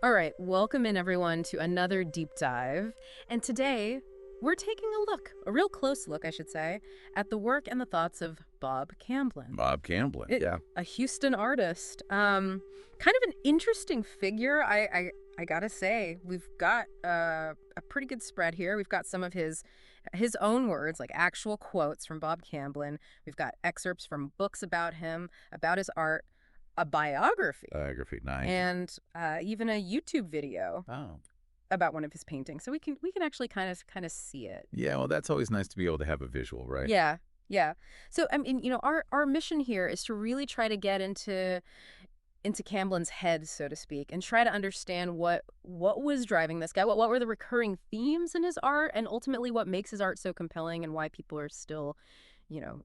All right, welcome in everyone to another deep dive. And today we're taking a look, a real close look, I should say, at the work and the thoughts of Bob Camblin, Bob Camblin, yeah. a Houston artist. Kind of an interesting figure, I gotta say. We've got a pretty good spread here. We've got some of his own words, like actual quotes from Bob Camblin. We've got excerpts from books about him, about his art, a biography, Biography, nice. and even a YouTube video Oh. about one of his paintings. So we can actually kind of see it. Yeah, well, that's always nice to be able to have a visual, right? Yeah. Yeah. So I mean, our mission here is to really try to get into Camblin's head, so to speak, and try to understand what was driving this guy, what were the recurring themes in his art, and ultimately what makes his art so compelling and why people are still,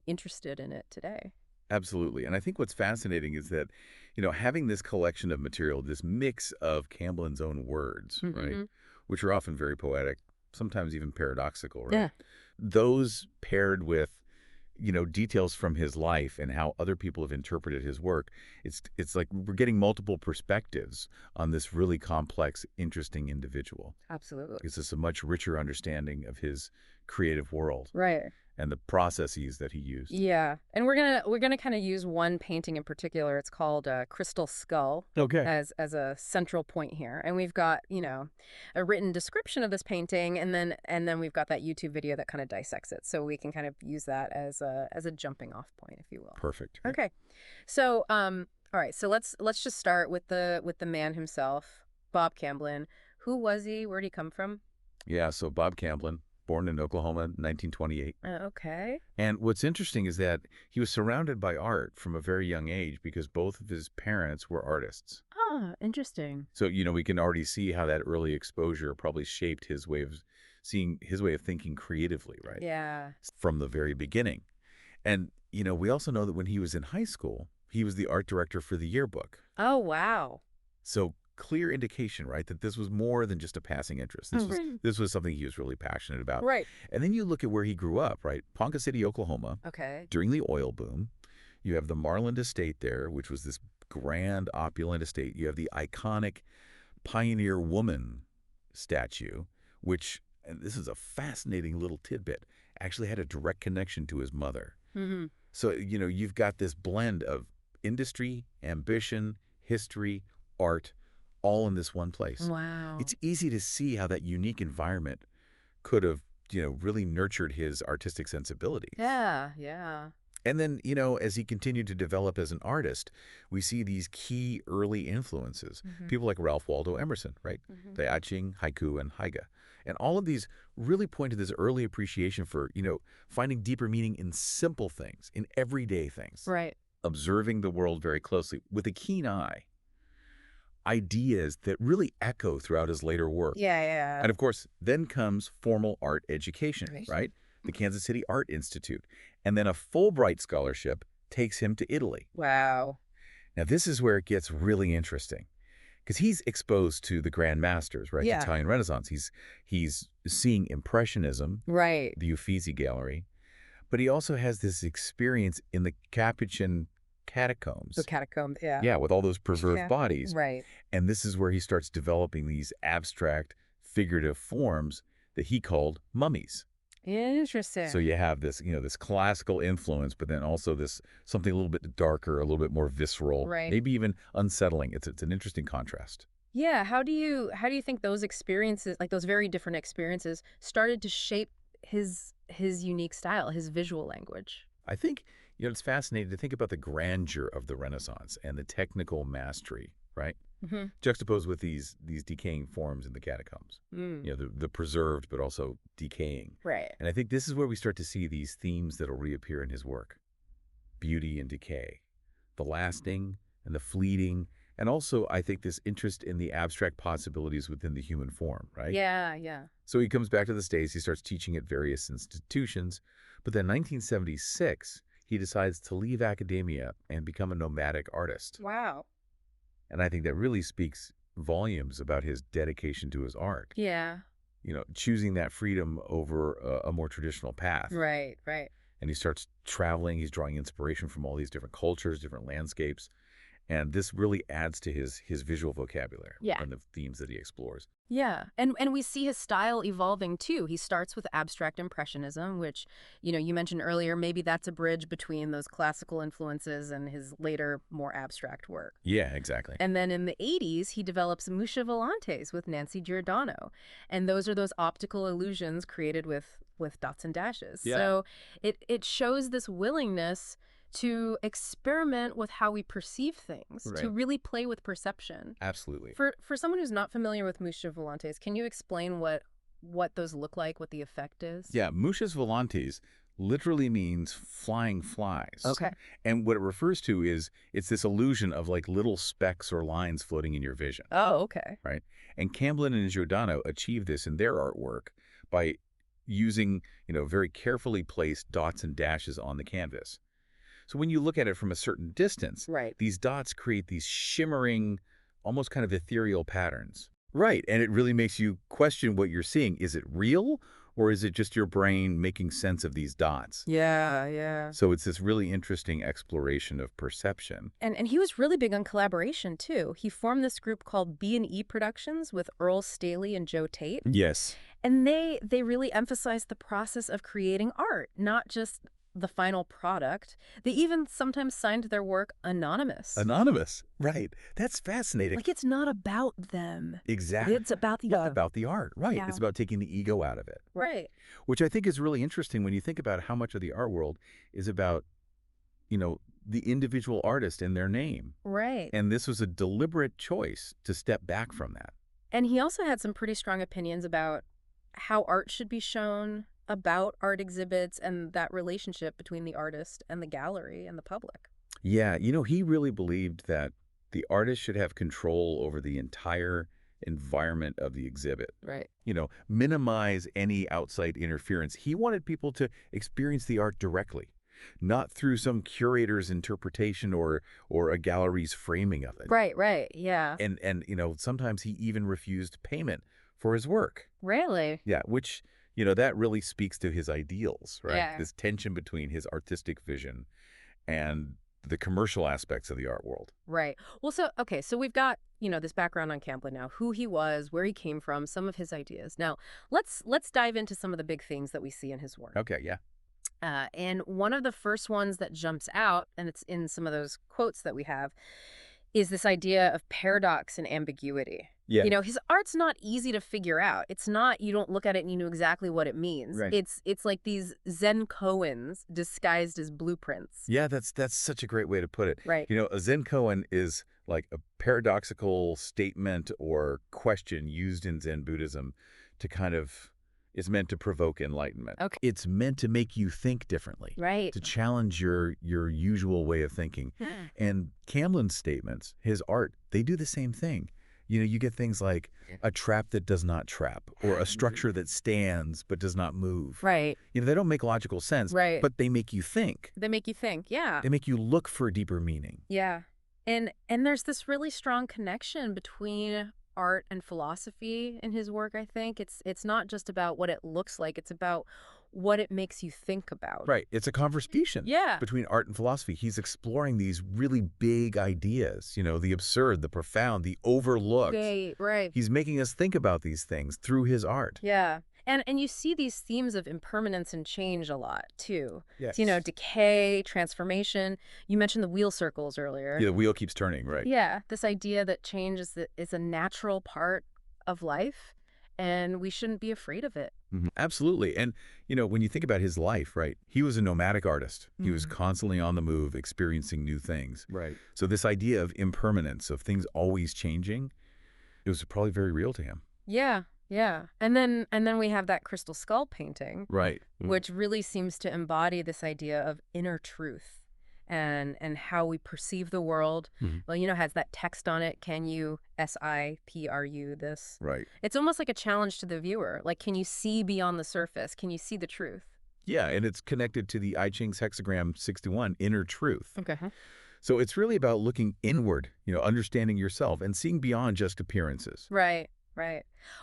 interested in it today. Absolutely. And I think what's fascinating is that, having this collection of material, this mix of Camblin's own words, right, Mm-hmm. which are often very poetic, sometimes even paradoxical, right? Yeah. Those paired with, details from his life and how other people have interpreted his work, it's like we're getting multiple perspectives on this really complex, interesting individual. Absolutely. Gives us a much richer understanding of his creative world Right. and the processes that he used. Yeah, and we're gonna kind of use one painting in particular. It's called Crystal Skull Okay. as a central point here, and we've got a written description of this painting, and then we've got that YouTube video that kind of dissects it, so we can kind of use that as a jumping off point, if you will. Perfect. Okay, so all right, so let's just start with the man himself, Bob Camblin. Who was he? Where did he come from? Yeah, so Bob Camblin, born in Oklahoma, 1928. Okay. And what's interesting is that he was surrounded by art from a very young age because both of his parents were artists. Ah, interesting. So, we can already see how that early exposure probably shaped his way of seeing, his way of thinking creatively, right? Yeah. From the very beginning. And, we also know that when he was in high school, he was the art director for the yearbook. Oh, wow. So clear indication, right, that this was more than just a passing interest. This was something he was really passionate about. Right. And then you look at where he grew up, right? Ponca City, Oklahoma, Okay. during the oil boom. You have the Marland Estate there, which was this grand, opulent estate. You have the iconic Pioneer Woman statue, which, and this is a fascinating little tidbit, actually had a direct connection to his mother. Mm-hmm. So, you've got this blend of industry, ambition, history, art, all in this one place. Wow. It's easy to see how that unique environment could have, really nurtured his artistic sensibilities. Yeah, yeah. And then, as he continued to develop as an artist, we see these key early influences. Mm-hmm. People like Ralph Waldo Emerson, right? Mm-hmm. The I Ching, haiku, and haiga. And all of these really point to this early appreciation for, finding deeper meaning in simple things, in everyday things. Right. Observing the world very closely with a keen eye. Ideas that really echo throughout his later work. Yeah, yeah. And of course, then comes formal art education, Right. right? The Kansas City Art Institute. And then a Fulbright scholarship takes him to Italy. Wow. Now, this is where it gets really interesting because he's exposed to the Grand Masters, right? Yeah. The Italian Renaissance. He's seeing Impressionism, Right. the Uffizi Gallery, but he also has this experience in the Capuchin catacombs. The catacombs, yeah. Yeah, with all those preserved Yeah. bodies. Right. And this is where he starts developing these abstract, figurative forms that he called mummies. Interesting. So you have this, this classical influence, but then also this something a little bit darker, a little bit more visceral, Right. maybe even unsettling. It's an interesting contrast. Yeah, how do you think those experiences, like those very different experiences, started to shape his unique style, his visual language? I think, it's fascinating to think about the grandeur of the Renaissance and the technical mastery, right? Mm-hmm. Juxtaposed with these decaying forms in the catacombs. The preserved but also decaying. Right. And I think this is where we start to see these themes that will reappear in his work. Beauty and decay, the lasting and the fleeting, and also I think this interest in the abstract possibilities within the human form, right? Yeah, yeah. So he comes back to the States, he starts teaching at various institutions, but then 1976, he decides to leave academia and become a nomadic artist. Wow. And I think that really speaks volumes about his dedication to his art. Yeah. Choosing that freedom over a more traditional path. Right, right. And he starts traveling. He's drawing inspiration from all these different cultures, different landscapes. And this really adds to his visual vocabulary Yeah. and the themes that he explores. Yeah, and we see his style evolving too. He starts with abstract impressionism, which, you mentioned earlier, maybe that's a bridge between those classical influences and his later more abstract work. Yeah, exactly. And then in the 80s, he develops Musha Volantes with Nancy Giordano. And those are those optical illusions created with dots and dashes. Yeah. So it shows this willingness to experiment with how we perceive things, to Right. really play with perception. Absolutely. For someone who's not familiar with Musha Volantes, can you explain what those look like, what the effect is? Yeah, muchas volantes literally means flying flies. Okay. And what it refers to is it's this illusion of like little specks or lines floating in your vision, Oh, okay. right? And Camblin and Giordano achieved this in their artwork by using, very carefully placed dots and dashes on the canvas. So when you look at it from a certain distance, Right. these dots create these shimmering, almost kind of ethereal patterns. Right, and it really makes you question what you're seeing. Is it real, or is it just your brain making sense of these dots? Yeah, yeah. So it's this really interesting exploration of perception. And he was really big on collaboration too. He formed this group called B&E Productions with Earl Staley and Joe Tate. Yes. And they really emphasized the process of creating art, not just the final product. They even sometimes signed their work anonymous. Anonymous. Right. That's fascinating. Like it's not about them. Exactly. It's about the About the art. Right. Yeah. It's about taking the ego out of it. Right. Which I think is really interesting when you think about how much of the art world is about, the individual artist and their name. Right. And this was a deliberate choice to step back from that. And he also had some pretty strong opinions about how art should be shown, about art exhibits, and that relationship between the artist and the gallery and the public. Yeah, he really believed that the artist should have control over the entire environment of the exhibit. Right. Minimize any outside interference. He wanted people to experience the art directly, not through some curator's interpretation or a gallery's framing of it. Right. Yeah. And sometimes he even refused payment for his work. Really? Yeah, which, that really speaks to his ideals, right? Yeah. This tension between his artistic vision and the commercial aspects of the art world. Right. Well, so we've got, this background on Camblin now, who he was, where he came from, some of his ideas. Now, let's dive into some of the big themes that we see in his work. Okay, yeah. And one of the first ones that jumps out, and it's in some of those quotes that we have, is this idea of paradox and ambiguity. Yeah. His art's not easy to figure out. It's not, you don't look at it and you know exactly what it means. Right. It's like these Zen koans disguised as blueprints. Yeah, that's such a great way to put it. Right. A Zen koan is like a paradoxical statement or question used in Zen Buddhism to is meant to provoke enlightenment. Okay. It's meant to make you think differently. Right. To challenge your usual way of thinking. And Camblin's statements, his art, they do the same thing. You get things like a trap that does not trap, or a structure that stands but does not move. Right. They don't make logical sense, Right. but they make you think. They make you think. Yeah. They make you look for deeper meaning. Yeah. And there's this really strong connection between art and philosophy in his work, I think. It's not just about what it looks like, it's about what it makes you think about. Right. It's a conversation Yeah. between art and philosophy. He's exploring these really big ideas, the absurd, the profound, the overlooked. Right. He's making us think about these things through his art. Yeah. And you see these themes of impermanence and change a lot, too. Yes. Decay, transformation. You mentioned the wheel circles earlier. Yeah, the wheel keeps turning, right? Yeah, this idea that change is a natural part of life, and we shouldn't be afraid of it. Absolutely. And, when you think about his life, right, he was a nomadic artist. He was constantly on the move, experiencing new things. Right. So this idea of impermanence, of things always changing, it was probably very real to him. Yeah. And then we have that crystal skull painting, Right. which really seems to embody this idea of inner truth and how we perceive the world. Well, has that text on it, can you SIPRU this? Right. It's almost like a challenge to the viewer. Like, can you see beyond the surface? Can you see the truth? Yeah, and it's connected to the I Ching's hexagram 61, inner truth. Okay. So it's really about looking inward, understanding yourself and seeing beyond just appearances. Right.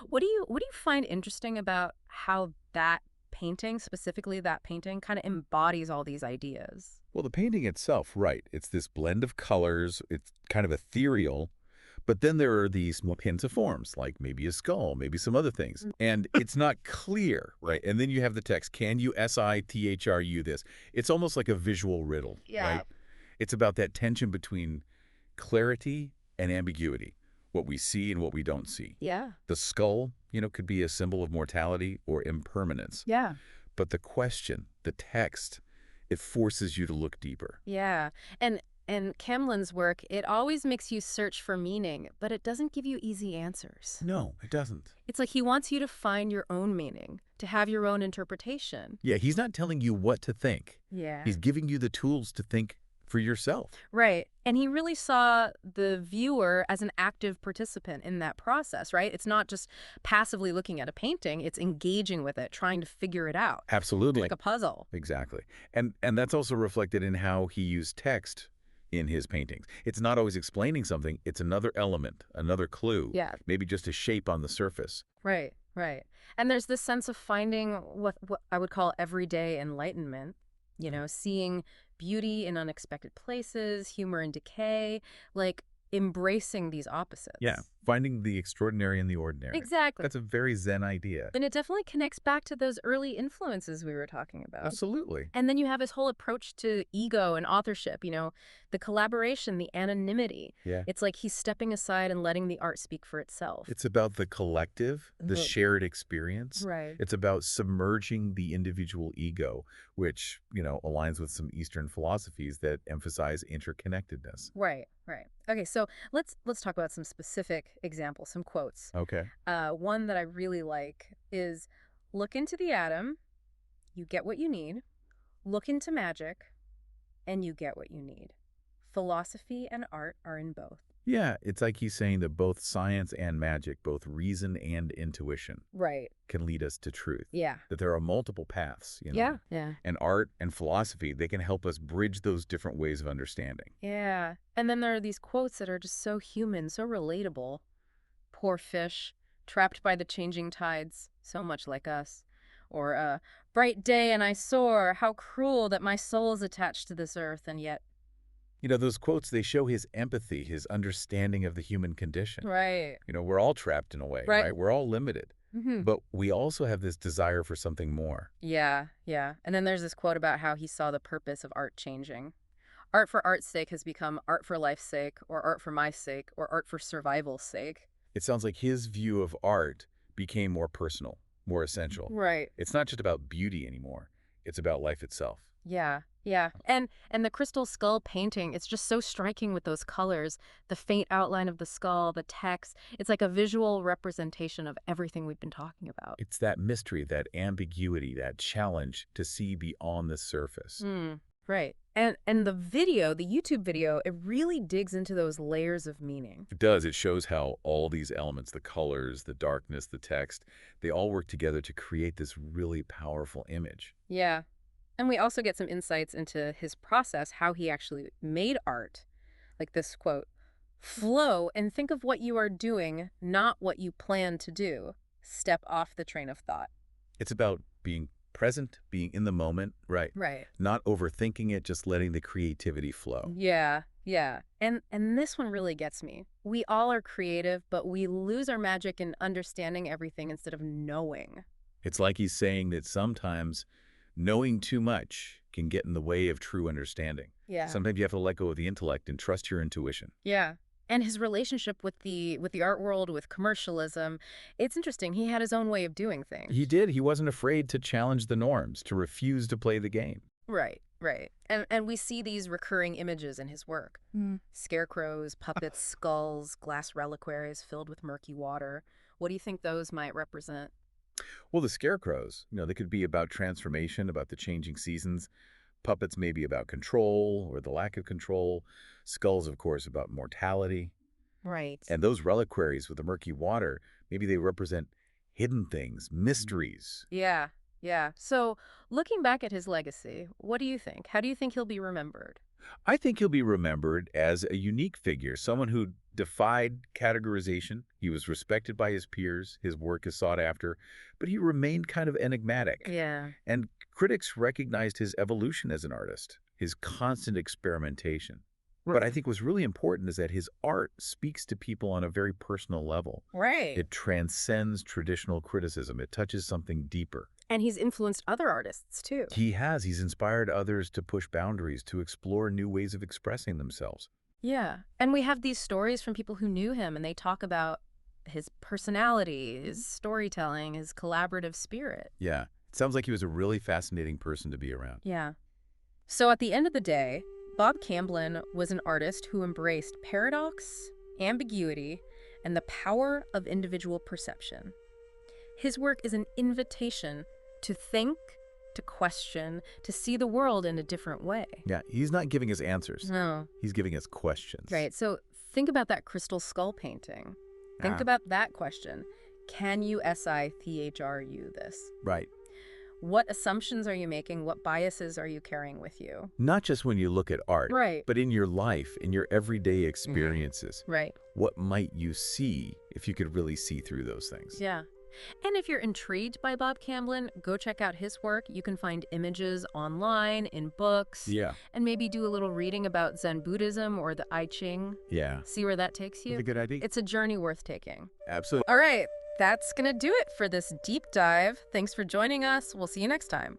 What do you find interesting about how that painting, specifically that painting, kind of embodies all these ideas. Well, the painting itself, right. It's this blend of colors. It's kind of ethereal. But then there are these more hints of forms, like maybe a skull, maybe some other things. And it's not clear, right? And then you have the text, can you SITHRU this? It's almost like a visual riddle, Yeah. right? It's about that tension between clarity and ambiguity, what we see and what we don't see. Yeah. The skull, could be a symbol of mortality or impermanence. Yeah. But the question, the text, it forces you to look deeper. Yeah. And Camlin's work, it always makes you search for meaning, but it doesn't give you easy answers. No, it doesn't. It's like he wants you to find your own meaning, to have your own interpretation. Yeah, he's not telling you what to think. Yeah. He's giving you the tools to think for yourself. Right. And he really saw the viewer as an active participant in that process, right? It's not just passively looking at a painting, it's engaging with it, trying to figure it out. Absolutely. Like a puzzle. Exactly. And that's also reflected in how he used text in his paintings. It's not always explaining something, it's another element, another clue, Yeah. maybe just a shape on the surface. Right, right. And there's this sense of finding what I would call everyday enlightenment, seeing beauty in unexpected places, humor in decay, like embracing these opposites. Yeah, finding the extraordinary in the ordinary. Exactly. That's a very Zen idea. And it definitely connects back to those early influences we were talking about. Absolutely. And then you have his whole approach to ego and authorship, the collaboration, the anonymity. Yeah. It's like he's stepping aside and letting the art speak for itself. It's about the collective, the shared experience. Right. It's about submerging the individual ego, which, aligns with some Eastern philosophies that emphasize interconnectedness. Right, right. Okay, so let's talk about some specific examples, some quotes. Okay. One that I really like is, look into the atom, you get what you need. Look into magic, and you get what you need. Philosophy and art are in both. Yeah, it's like he's saying that both science and magic, both reason and intuition, Right. can lead us to truth. Yeah. That there are multiple paths, Yeah. Yeah. And art and philosophy, they can help us bridge those different ways of understanding. Yeah. And then there are these quotes that are just so human, so relatable. Poor fish, trapped by the changing tides, so much like us. Or, bright day and I soar, how cruel that my soul is attached to this earth, and yet. Those quotes, they show his empathy, his understanding of the human condition. Right. We're all trapped in a way, Right. right? We're all limited. Mm-hmm. But we also have this desire for something more. Yeah, yeah. And then there's this quote about how he saw the purpose of art changing. Art for art's sake has become art for life's sake, or art for my sake, or art for survival's sake. It sounds like his view of art became more personal, more essential. Right. It's not just about beauty anymore. It's about life itself. Yeah, yeah. And the crystal skull painting, it's just so striking with those colors, the faint outline of the skull, the text. It's like a visual representation of everything we've been talking about. It's that mystery, that ambiguity, that challenge to see beyond the surface. Right. And the video, the YouTube video, it really digs into those layers of meaning. It does. It shows how all these elements, the colors, the darkness, the text, they all work together to create this really powerful image. Yeah. And we also get some insights into his process, how he actually made art. Like this quote, flow and think of what you are doing, not what you plan to do. Step off the train of thought. It's about being present, being in the moment, right? Right. Not overthinking it, just letting the creativity flow. Yeah, yeah. And this one really gets me. We all are creative, but we lose our magic in understanding everything instead of knowing. It's like he's saying that sometimes knowing too much can get in the way of true understanding. Yeah. Sometimes you have to let go of the intellect and trust your intuition. Yeah. And his relationship with the art world, with commercialism, it's interesting. He had his own way of doing things. He did. He wasn't afraid to challenge the norms, to refuse to play the game. Right, right. And we see these recurring images in his work. Scarecrows, puppets, skulls, glass reliquaries filled with murky water. What do you think those might represent? Well, the scarecrows, they could be about transformation, about the changing seasons. Puppets may be about control or the lack of control. Skulls, of course, about mortality. Right. And those reliquaries with the murky water, maybe they represent hidden things, mysteries. Yeah, yeah. So looking back at his legacy, what do you think? How do you think he'll be remembered? I think he'll be remembered as a unique figure, someone who defied categorization. He was respected by his peers. His work is sought after, but he remained kind of enigmatic. Yeah. And critics recognized his evolution as an artist, his constant experimentation. But I think what's really important is that his art speaks to people on a very personal level. Right. It transcends traditional criticism. It touches something deeper. And he's influenced other artists, too. He has. He's inspired others to push boundaries, to explore new ways of expressing themselves. Yeah. And we have these stories from people who knew him, and they talk about his personality, his storytelling, his collaborative spirit. Yeah. It sounds like he was a really fascinating person to be around. Yeah. So at the end of the day, Bob Camblin was an artist who embraced paradox, ambiguity, and the power of individual perception. His work is an invitation to think, to question, to see the world in a different way. Yeah, he's not giving us answers. No. He's giving us questions. Right. So think about that crystal skull painting. Think about that question. Can you SITHRU this? Right. What assumptions are you making? What biases are you carrying with you? Not just when you look at art, Right. but in your life, in your everyday experiences. Right. What might you see if you could really see through those things? Yeah. And if you're intrigued by Bob Camblin, go check out his work. You can find images online, in books, Yeah. and maybe do a little reading about Zen Buddhism or the I Ching. Yeah. See where that takes you? That's a good idea. It's a journey worth taking. Absolutely. All right, that's going to do it for this deep dive. Thanks for joining us. We'll see you next time.